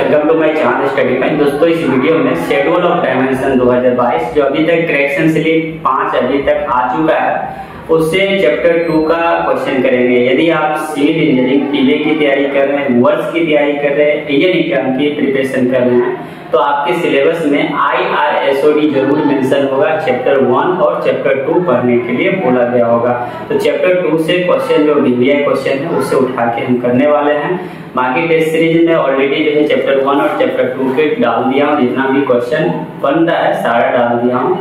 Welcome to my channel study fine. दोस्तों इस video में शेड्यूल ऑफ डायमेंशन 2022 जो अभी तक करेक्शन स्लिप 5 अभी तक आ चुका है उससे चैप्टर 2 का क्वेश्चन करेंगे। यदि आप सिविल इंजीनियरिंग पीए की तैयारी कर रहे हैं, वर्ष की तैयारी कर रहे हैं, इंडियन एग्जाम की प्रिपरेशन कर रहे हैं तो आपके सिलेबस में IRSOD जरूर मेंशन होगा। चैप्टर 1 और चैप्टर 2 पढ़ने के लिए बोला गया होगा। तो चैप्टर 2 से क्वेश्चन जो VVI क्वेश्चन है उससे उठा के हम करने वाले हैं। बाकी टेस्ट सीरीज में ऑलरेडी जो है चैप्टर 1 और चैप्टर 2 के डाल दिया हूँ, जितना भी क्वेश्चन बन रहा है सारा डाल दिया हूँ।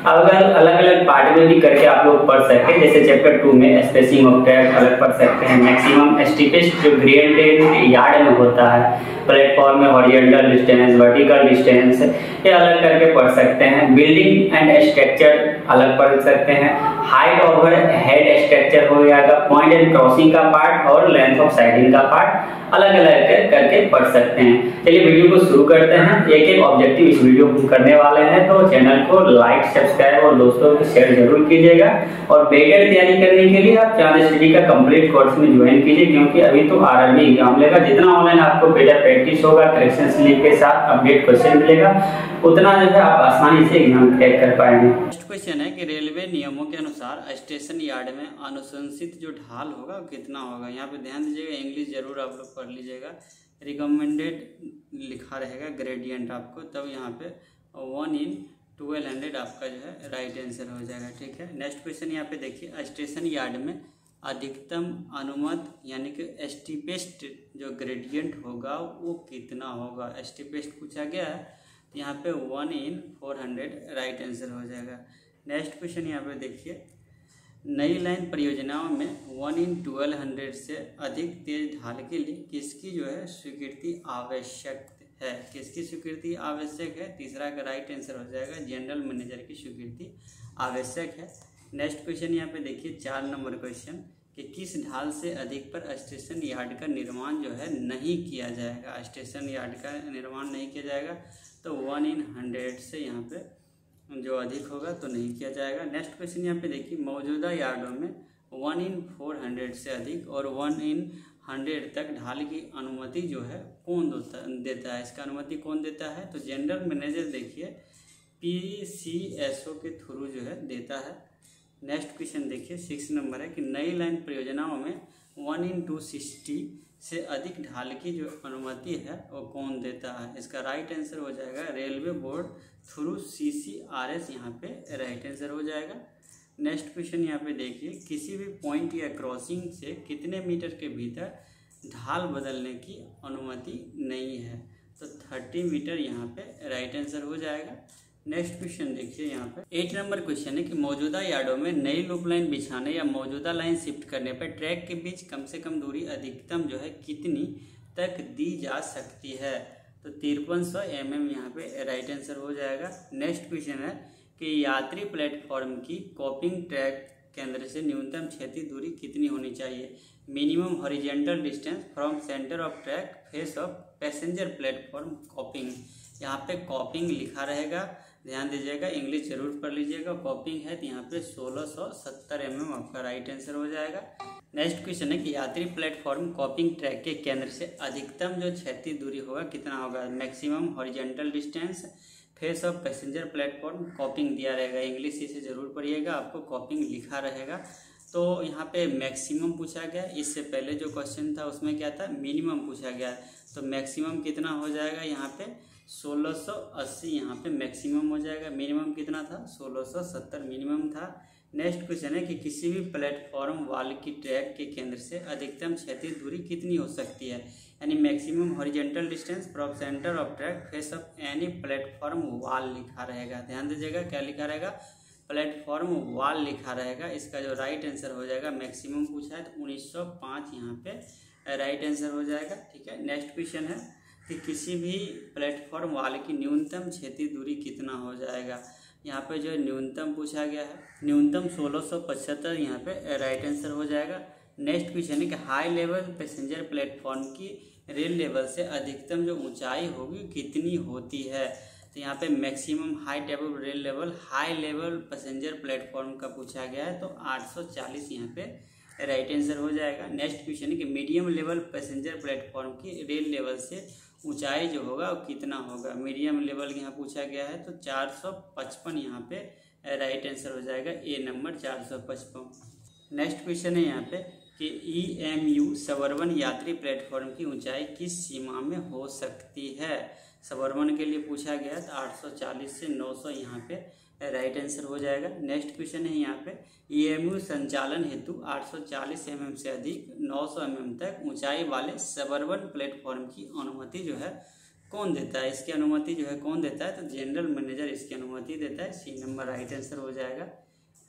अगर अलग अलग पार्ट में भी करके आप लोग पढ़ सकते हैं, जैसे चैप्टर 2 में स्पेसिंग ऑफ ट्रैक अलग पढ़ सकते हैं, मैक्सिमम स्टीपेस्ट जो ग्रेडेड यार्ड में होता है, प्लेटफॉर्म में हॉरिजॉन्टल डिस्टेंस, वर्टिकल डिस्टेंस, ये अलग करके पढ़ सकते हैं। बिल्डिंग एंड स्ट्रक्चर अलग पढ़ सकते हैं। हाइट ओवर हेड स्ट्रक्चर हो जाएगा, पॉइंट एंड क्रॉसिंग का पार्ट और लेंथ ऑफ साइडिंग का पार्ट अलग अलग करके पढ़ सकते हैं। चलिए वीडियो को शुरू करते हैं। एक एक ऑब्जेक्टिव इस वीडियो को करने वाले हैं, तो चैनल को लाइक, सब्सक्राइब और दोस्तों को शेयर जरूर कीजिएगा। और बेटर तैयारी करने के लिए आप चैनल स्टडी का कंप्लीट कोर्स में ज्वाइन कीजिए, क्योंकि अभी तो RRB एग्जाम लेगा। जितना ऑनलाइन आपको बेटर प्रैक्टिस होगा, करेक्शन स्लिप के साथ अपडेट क्वेश्चन मिलेगा, उतना जो है आप आसानी से एग्जाम क्रैक कर पाएंगे। नेक्स्ट क्वेश्चन है कि रेलवे नियमों के अनुसार स्टेशन यार्ड में अनुशंसित जो ढाल होगा कितना होगा। यहाँ पे ध्यान दीजिएगा, इंग्लिश जरूर आप लोग पढ़ लीजिएगा। रिकमेंडेड लिखा रहेगा ग्रेडियंट आपको, तब यहाँ पे 1/1200 आपका जो है राइट आंसर हो जाएगा। ठीक है, नेक्स्ट क्वेश्चन यहाँ पे देखिए, स्टेशन यार्ड में अधिकतम अनुमत यानी कि स्टीपेस्ट जो ग्रेडियंट होगा वो कितना होगा। स्टीपेस्ट पूछा गया है, तो यहाँ पे 1/400 राइट आंसर हो जाएगा। नेक्स्ट क्वेश्चन यहाँ पे देखिए, नई लाइन परियोजनाओं में 1/1200 से अधिक तेज ढाल के लिए किसकी जो है स्वीकृति आवश्यक है। किसकी स्वीकृति आवश्यक है? तीसरा का राइट आंसर हो जाएगा जनरल मैनेजर की स्वीकृति आवश्यक है। नेक्स्ट क्वेश्चन यहाँ पे देखिए 4 नंबर क्वेश्चन, कि किस ढाल से अधिक पर स्टेशन यार्ड का निर्माण जो है नहीं किया जाएगा। स्टेशन यार्ड का निर्माण नहीं किया जाएगा तो 1/100 से यहाँ पे जो अधिक होगा तो नहीं किया जाएगा। नेक्स्ट क्वेश्चन यहाँ पे देखिए, मौजूदा यार्डों में 1/400 से अधिक और 1/100 तक ढाल की अनुमति जो है कौन देता है। इसका अनुमति कौन देता है? तो जनरल मैनेजर देखिए PCSO के थ्रू जो है देता है। नेक्स्ट क्वेश्चन देखिए 6 नंबर है, कि नई लाइन परियोजनाओं में 1/260 से अधिक ढाल की जो अनुमति है वो कौन देता है। इसका राइट आंसर हो जाएगा रेलवे बोर्ड थ्रू CCRS, यहाँ पे राइट आंसर हो जाएगा। नेक्स्ट क्वेश्चन यहाँ पे देखिए, किसी भी पॉइंट या क्रॉसिंग से कितने मीटर के भीतर ढाल बदलने की अनुमति नहीं है, तो 30 मीटर यहाँ पे राइट आंसर हो जाएगा। नेक्स्ट क्वेश्चन देखिए यहाँ पे 8 नंबर क्वेश्चन है, कि मौजूदा यार्डों में नई लूप लाइन बिछाने या मौजूदा लाइन शिफ्ट करने पर ट्रैक के बीच कम से कम दूरी अधिकतम जो है कितनी तक दी जा सकती है, तो 5300 mm यहाँ पे राइट आंसर हो जाएगा। नेक्स्ट क्वेश्चन है कि यात्री प्लेटफॉर्म की कॉपिंग ट्रैक केंद्र से न्यूनतम क्षैतिज दूरी कितनी होनी चाहिए। Minimum horizontal distance from centre of track face of passenger platform कॉपिंग। यहाँ पे कॉपिंग लिखा रहेगा, ध्यान दीजिएगा, इंग्लिश जरूर पढ़ लीजिएगा। कॉपिंग है तो यहाँ पे 1670 mm आपका राइट आंसर हो जाएगा। नेक्स्ट क्वेश्चन है कि यात्री प्लेटफॉर्म कॉपिंग ट्रैक के केंद्र से अधिकतम जो क्षैतिज दूरी होगा कितना होगा। Maximum horizontal distance face of passenger platform कॉपिंग दिया रहेगा, इंग्लिश इसे जरूर पढ़िएगा, आपको कॉपिंग लिखा रहेगा। तो यहाँ पे मैक्सिमम पूछा गया, इससे पहले जो क्वेश्चन था उसमें क्या था, मिनिमम पूछा गया। तो मैक्सिमम कितना हो जाएगा यहाँ पे 1680 यहाँ पे मैक्सिमम हो जाएगा। मिनिमम कितना था 1670 मिनिमम था। नेक्स्ट क्वेश्चन है कि किसी भी प्लेटफॉर्म वाल की ट्रैक के केंद्र से अधिकतम क्षैतिज दूरी कितनी हो सकती है, यानी maximum horizontal distance from centre of track face of any platform वाल लिखा रहेगा। ध्यान दीजिएगा, क्या लिखा रहेगा, प्लेटफॉर्म वाल लिखा रहेगा। इसका जो राइट आंसर हो जाएगा, मैक्सिमम पूछा है तो 1905 यहाँ पे राइट आंसर हो जाएगा। ठीक है, नेक्स्ट क्वेश्चन है कि किसी भी प्लेटफॉर्म वाल की न्यूनतम क्षैतिज दूरी कितना हो जाएगा। यहाँ पे जो न्यूनतम पूछा गया है, न्यूनतम 1675 यहाँ पे राइट आंसर हो जाएगा। नेक्स्ट क्वेश्चन है कि हाई लेवल पैसेंजर प्लेटफॉर्म की रेल लेवल से अधिकतम जो ऊंचाई होगी कितनी होती है, तो यहाँ पे maximum height above rail level high level passenger platform का पूछा गया है, तो 840 यहाँ पे राइट आंसर हो जाएगा। नेक्स्ट क्वेश्चन है कि मीडियम लेवल पैसेंजर प्लेटफॉर्म की रेल लेवल से ऊंचाई जो होगा वो कितना होगा। मीडियम लेवल यहाँ पूछा गया है तो 455 यहाँ पे राइट आंसर हो जाएगा, ए नंबर 455। नेक्स्ट क्वेश्चन है यहाँ पे कि EMU सबअर्बन यात्री प्लेटफॉर्म की ऊंचाई किस सीमा में हो सकती है। सबअर्बन के लिए पूछा गया तो 840 से 900 यहाँ पे राइट आंसर हो जाएगा। नेक्स्ट क्वेश्चन है यहाँ पे EMU संचालन हेतु 840 mm से अधिक 900 mm तक ऊंचाई वाले सबअर्बन प्लेटफॉर्म की अनुमति जो है कौन देता है। इसकी अनुमति जो है कौन देता है, तो जनरल मैनेजर इसकी अनुमति देता है, सी नंबर राइट आंसर हो जाएगा।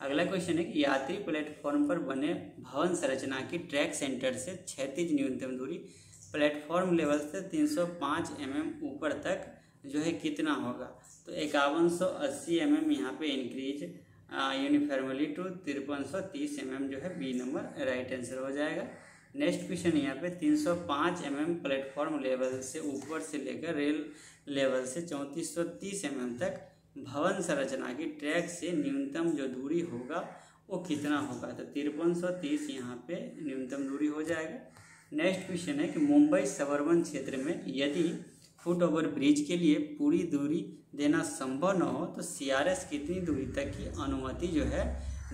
अगला क्वेश्चन है कि यात्री प्लेटफॉर्म पर बने भवन संरचना की ट्रैक सेंटर से क्षैतिज न्यूनतम दूरी प्लेटफॉर्म लेवल से 305 mm ऊपर तक जो है कितना होगा। तो 5180 mm यहाँ पे इंक्रीज यूनिफॉर्मली टू 5330 mm जो है बी नंबर राइट आंसर हो जाएगा। नेक्स्ट क्वेश्चन यहाँ पे 305 mm प्लेटफॉर्म लेवल से ऊपर से लेकर रेल लेवल से 3430 mm तक भवन संरचना की ट्रैक से न्यूनतम जो दूरी होगा वो कितना होगा। तो 5330 यहाँ पे न्यूनतम दूरी हो जाएगा। नेक्स्ट क्वेश्चन है कि मुंबई सबअर्बन क्षेत्र में यदि फुट ओवर ब्रिज के लिए पूरी दूरी देना संभव न हो तो CRS कितनी दूरी तक की अनुमति जो है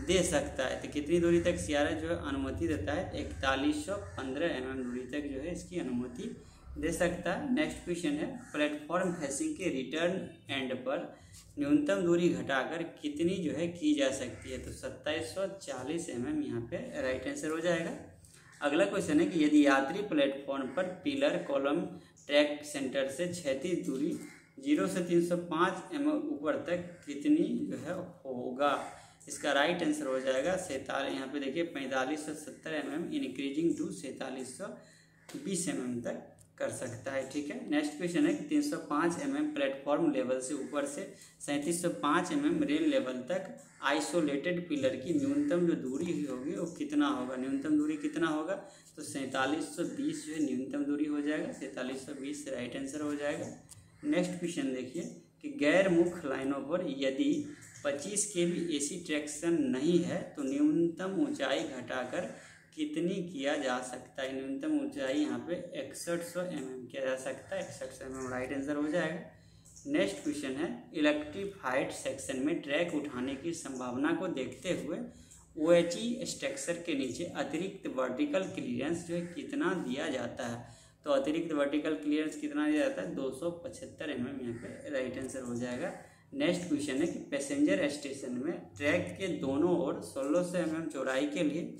दे सकता है। तो कितनी दूरी तक CRS जो है अनुमति देता है, 4115 mm दूरी तक जो है इसकी अनुमति दे सकता है। नेक्स्ट क्वेश्चन है प्लेटफॉर्म फेसिंग के रिटर्न एंड पर न्यूनतम दूरी घटाकर कितनी जो है की जा सकती है। तो 2740 mm यहाँ पे राइट आंसर हो जाएगा। अगला क्वेश्चन है कि यदि यात्री प्लेटफॉर्म पर पिलर कॉलम ट्रैक सेंटर से क्षैतिज दूरी 0 से 305 mm ऊपर तक कितनी जो है होगा। इसका राइट आंसर हो जाएगा 47, यहाँ पे देखिए 4570 mm इंक्रीजिंग टू 4720 mm तक कर सकता है। ठीक है। नेक्स्ट क्वेश्चन है कि 305 mm प्लेटफॉर्म लेवल से ऊपर से 3705 mm रेल लेवल तक आइसोलेटेड पिलर की न्यूनतम जो दूरी होगी वो कितना होगा। न्यूनतम दूरी कितना होगा, तो 4720 जो है न्यूनतम दूरी हो जाएगा, 4720 राइट आंसर हो जाएगा। नेक्स्ट क्वेश्चन देखिए कि गैर मुख्य लाइनों पर यदि 25 kV AC ट्रैक्शन नहीं है तो न्यूनतम ऊंचाई घटाकर कितनी किया जा सकता है। न्यूनतम ऊंचाई यहाँ पे 6100 mm किया जा सकता है, 6100 mm राइट आंसर हो जाएगा। नेक्स्ट क्वेश्चन है इलेक्ट्रीफाइड सेक्शन में ट्रैक उठाने की संभावना को देखते हुए OHE स्ट्रक्चर के नीचे अतिरिक्त वर्टिकल क्लियरेंस जो है कितना दिया जाता है। तो अतिरिक्त वर्टिकल क्लियरेंस कितना दिया जाता है, 275 mm यहाँ पे राइट आंसर हो जाएगा। नेक्स्ट क्वेश्चन है कि पैसेंजर स्टेशन में ट्रैक के दोनों ओर 1600 mm चौड़ाई के लिए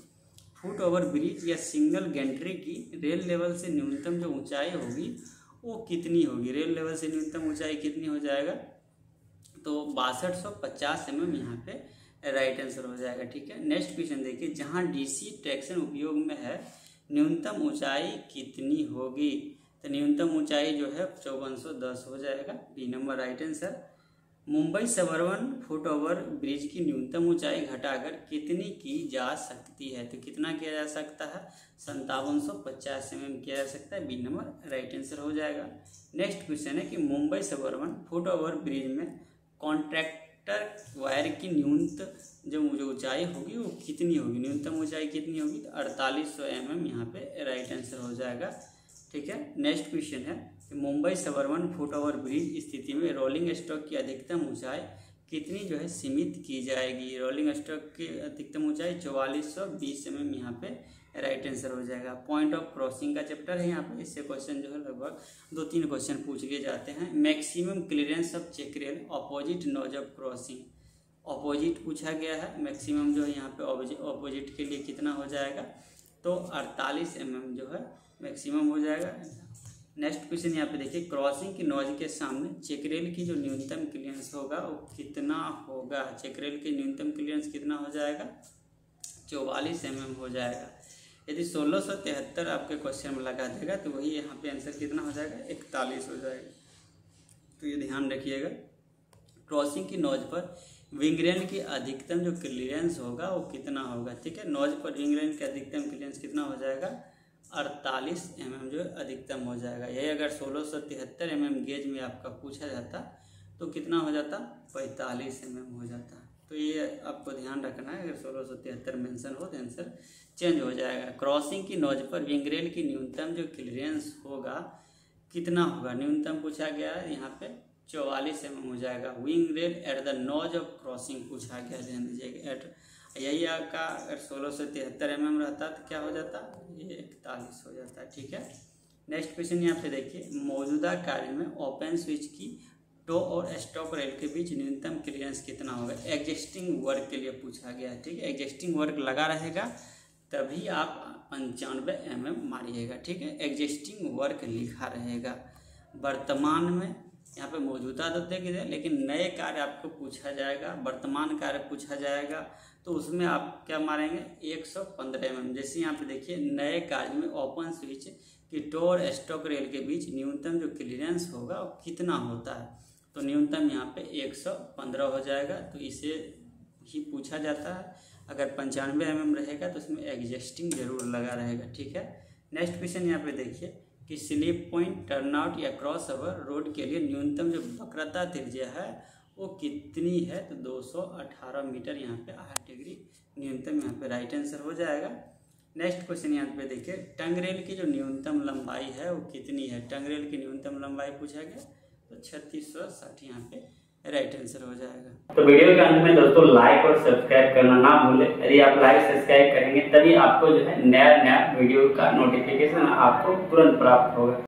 फुट ओवर ब्रिज या सिंगल गेंट्री की रेल लेवल से न्यूनतम जो ऊंचाई होगी वो कितनी होगी। रेल लेवल से न्यूनतम ऊंचाई कितनी हो जाएगा, तो 6250 mm यहाँ पे राइट आंसर हो जाएगा। ठीक है। नेक्स्ट क्वेश्चन देखिए जहाँ DC ट्रैक्शन उपयोग में है न्यूनतम ऊंचाई कितनी होगी। तो न्यूनतम ऊंचाई जो है 5410 हो जाएगा, B number right answer. Mumbai suburban foot over bridge की न्यूनतम ऊंचाई घटाकर कितनी की जा सकती है। तो कितना किया जा सकता है, 5750 mm किया जा सकता है, बी नंबर राइट आंसर हो जाएगा। नेक्स्ट क्वेश्चन है कि Mumbai suburban foot over bridge में कॉन्ट्रैक्टर वायर की न्यूनतम जो ऊंचाई होगी वो कितनी होगी। न्यूनतम ऊंचाई कितनी होगी, तो 4800 mm यहाँ पे राइट आंसर हो जाएगा। ठीक है। नेक्स्ट क्वेश्चन है कि Mumbai suburban foot over bridge स्थिति में रोलिंग स्टॉक की अधिकतम ऊंचाई कितनी जो है सीमित की जाएगी। रोलिंग स्टॉक की अधिकतम ऊंचाई 4420 mm यहाँ पे राइट आंसर हो जाएगा। पॉइंट ऑफ क्रॉसिंग का चैप्टर है यहाँ पे, इससे क्वेश्चन जो है लगभग 2-3 क्वेश्चन पूछ लिए जाते हैं। Maximum clearance of check rail opposite nose of crossing, opposite पूछा गया है। मैक्सिमम जो है यहाँ पे ऑपोजिट के लिए कितना हो जाएगा, तो 48 mm जो है मैक्सिमम हो जाएगा। नेक्स्ट क्वेश्चन यहाँ पे देखिए क्रॉसिंग की नोज के सामने चेक रेल की जो न्यूनतम क्लियरेंस होगा वो कितना होगा। चेक रेल की न्यूनतम क्लियरेंस कितना हो जाएगा, 44 mm हो जाएगा। यदि 1673 आपके क्वेश्चन में लगा देगा तो वही यहाँ पे आंसर कितना हो जाएगा, 41 हो जाएगा। तो ये ध्यान रखिएगा। क्रॉसिंग की नोज पर विंग रेल की अधिकतम जो क्लियरेंस होगा वो कितना होगा। ठीक है। नोज पर विंग रेल की अधिकतम क्लियरेंस कितना हो जाएगा, 48 mm जो अधिकतम हो जाएगा। यही अगर 1673 mm गेज में आपका पूछा जाता तो कितना हो जाता, 45 mm हो जाता। तो ये आपको ध्यान रखना है, अगर 1673 मेंशन हो तो आंसर चेंज हो जाएगा। क्रॉसिंग की नोज पर विंग रेल की न्यूनतम जो क्लियरेंस होगा कितना होगा, न्यूनतम पूछा गया है यहाँ पे 44 mm हो जाएगा। Wing rail at the nose of crossing पूछा गया, ध्यान दीजिएगा। यही आपका अगर 1673 mm रहता तो क्या हो जाता, ये 41 हो जाता है, ठीक है। नेक्स्ट क्वेश्चन यहाँ पे देखिए, मौजूदा कार्य में ओपन स्विच की टो और स्टॉक रेल के बीच न्यूनतम क्लियरेंस कितना होगा। एग्जिस्टिंग वर्क के लिए पूछा गया है, ठीक है। एग्जिस्टिंग वर्क लगा रहेगा तभी आप 95 mm मारिएगा, ठीक है। एग्जिस्टिंग वर्क लिखा रहेगा। वर्तमान में यहाँ पे मौजूदा तो देख दे, लेकिन नए कार्य आपको पूछा जाएगा, वर्तमान कार्य पूछा जाएगा तो उसमें आप क्या मारेंगे 115 mm। जैसे यहाँ पे देखिए, नए कार्य में ओपन स्विच की टो और स्टॉक रेल के बीच न्यूनतम जो क्लियरेंस होगा वो कितना होता है, तो न्यूनतम यहाँ पे 115 हो जाएगा। तो इसे ही पूछा जाता है। अगर 95 mm रहेगा तो उसमें एग्जिस्टिंग जरूर लगा रहेगा, ठीक है। नेक्स्ट क्वेश्चन यहाँ पे देखिए कि स्लिप पॉइंट, टर्नआउट या क्रॉस ओवर रोड के लिए न्यूनतम जो वक्रता त्रिज्या है वो कितनी है, तो 218 मीटर यहाँ पे 8 डिग्री न्यूनतम यहाँ पे राइट आंसर हो जाएगा। नेक्स्ट क्वेश्चन यहाँ पे देखिए, टंग रेल की जो न्यूनतम लंबाई है वो कितनी है। टंग रेल की न्यूनतम लंबाई पूछा गया तो 3660 यहाँ पे राइट आंसर हो जाएगा। तो वीडियो के अंत में दोस्तों लाइक और सब्सक्राइब करना ना भूलें। यदि आप लाइक सब्सक्राइब करेंगे तभी आपको जो है नया वीडियो का नोटिफिकेशन आपको तुरंत प्राप्त होगा।